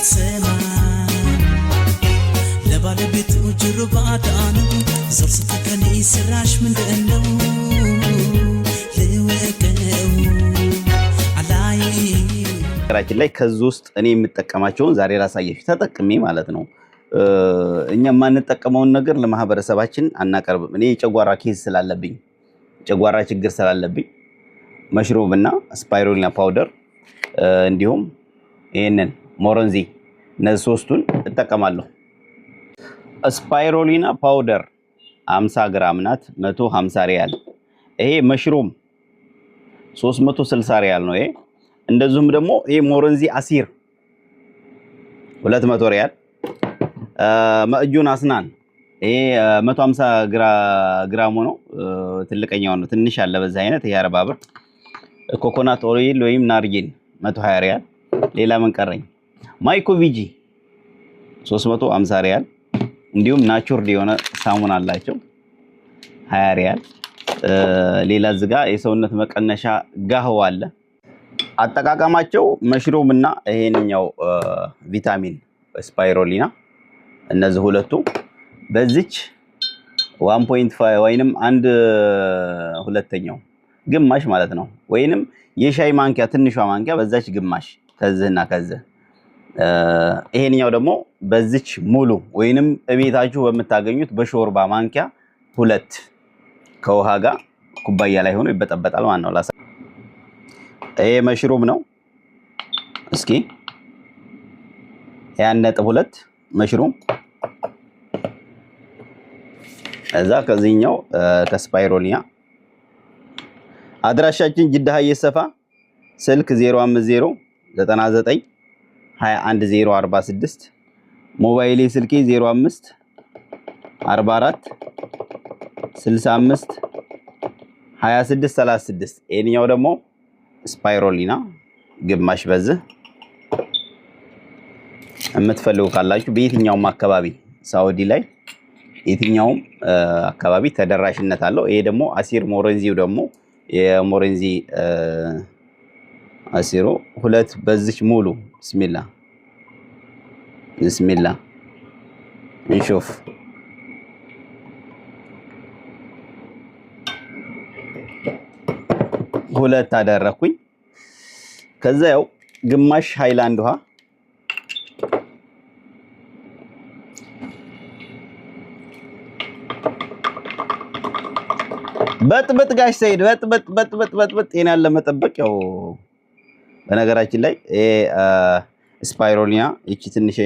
سما لبالبيت وجرب عدانو زرستكني سراش من دقنو ራችን ላይ ከዚህ ውስጥ እኔ የምጠቀማቸውን ዛሬ ራሳየሽ ተጠቅሜ ማለት ነው እኛ ማንጠቀመውን ነገር ለማህበረሰባችን አናቀርብም እኔ የጨጓራ ኬዝ ስላለብኝ ጨጓራ ችግር ስላለብኝ መሽሩምና ስፓይሩሊና ፓውደር እንዲሁም ይሄንን ሞረንዚ እነዚህ ሶስቱን እጠቀማለሁ ስፓይሩሊና ፓውደር 50 ግራም ናት 150 ሪያል ይሄ መሽሩም 360 ሪያል ነው ይሄ እንደዚሁም ደግሞ ይሄ ሞረንዚ አሲር 200 ሪያል ማእጁን አስናን ይሄ 150 ግራም ነው ትልቀኛው ነው ትንሽ ያለ በዛ አይነት ይሄ 40 ብር ኮኮናት ኦይል ወይም ናርጊን 120 ሪያል ሌላ ምን ቀረኝ ማይኮቪጂ 350 ሪያል እንዲሁም ናቹራል የሆነ ሳሙና አላቸው 20 ሪያል ሌላ ዝጋ የሰውነት መቀነሻ ጋህዋ አለ አጠቃቀማቸው መሽሩምና ይሄንኛው ቪታሚን ስፓይሩሊና እነዚህ ሁለቱ በዚች 1.5 ወይንም አንድ ሁለተኛው ግማሽ ማለት ነው ወይንም የሻይ ማንኪያ ትንሿ ማንኪያ በዛች ግማሽ ከዚህና ከዚህ ይሄንኛው ደግሞ በዚች ሙሉ ወይንም እቤታችሁ በመታገኙት በሾርባ ማንኪያ ሁለት ከውሃ ጋር ኩባያ ላይ ሆኖ ይበጠበጣል ማለት ነው ይሄ መሽሩም ነው እስኪ ያን ነጥብ 2 መሽሩም እዛ ከዚህኛው ከስፓይሩሊና አድራሻችን ጅዳ ሀየሰፋ ስልክ 050 99 21046 ሞባይል ስልኬ 05 44 65 26 36 ይሄኛው ደግሞ ስፓይሩሊና ግማሽ በዚህ የምትፈልጉ ካላችሁ በየትኛውም አካባቢ ሳውዲ ላይ የትኛውም አካባቢ ተደራሽነት አለው ይሄ ደግሞ አሲር ሞረንዚው ደግሞ የሞረንዚ አሲሮ ሁለት በዚች ሙሉ ቢስሚላህ እንሹፍ ሁለት አደረኩኝ ከዛ ያው ግማሽ ሃይላንድ ውሃ በጥብጥ ጋሽ ሰይድ በጥብጥ የናለ ለመጠበቅ ያው በነገራችን ላይ ስፓይሩሊና እቺ ትንሽ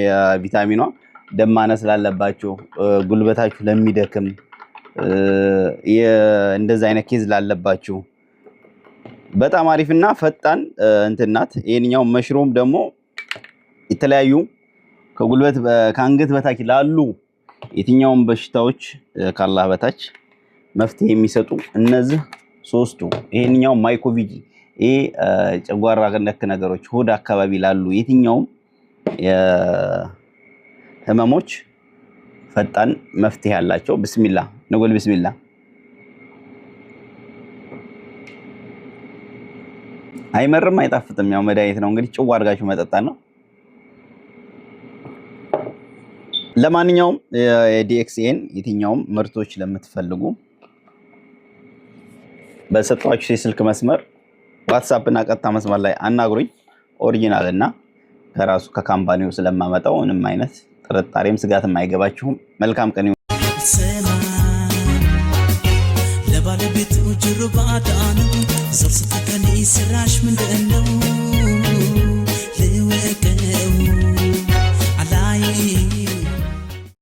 ቪታሚኗ ደም ማነስ ላለባችሁ ጉልበታችሁ ለሚደክም እንደዛ አይነት ኬዝ ላለባችሁ በጣም አሪፍና ፈጣን እንትናት ይሄንኛው መሽሩም ደግሞ የተለያዩ ከጉልበት ከአንገት በታች ላሉ የትኛውም በሽታዎች ካላህ በታች መፍትሄ የሚሰጡ እነዚህ ሶስቱ ይሄንኛው ማይኮቪጂ ይሄ ጨጓራ ነክ ነገሮች ሆድ አካባቢ ላሉ የትኛውም ህመሞች ፈጣን መፍትሄ አላቸው ቢስሚላህ ንጉል ቢስሚላህ አይመርም አይጣፍጥም ያው መድኃኒት ነው እንግዲህ ጭው አድርጋችሁ መጠጣት ነው ለማንኛውም የዲኤክስኤን የትኛውም ምርቶች ለምትፈልጉ በሰጣችሁ የስልክ መስመር ዋትስአፕ እና ቀጥታ መስመር ላይ አናግሩኝ ኦሪጂናል እና ከራሱ ከካምፓኒው ስለማመጣው ምንም አይነት ጥርጣሬም ስጋትም አይገባችሁም መልካም ቀን ለባለቤት ጅሩ ባዳኑ ዘርስተከኒ ስራሽ ምንድነው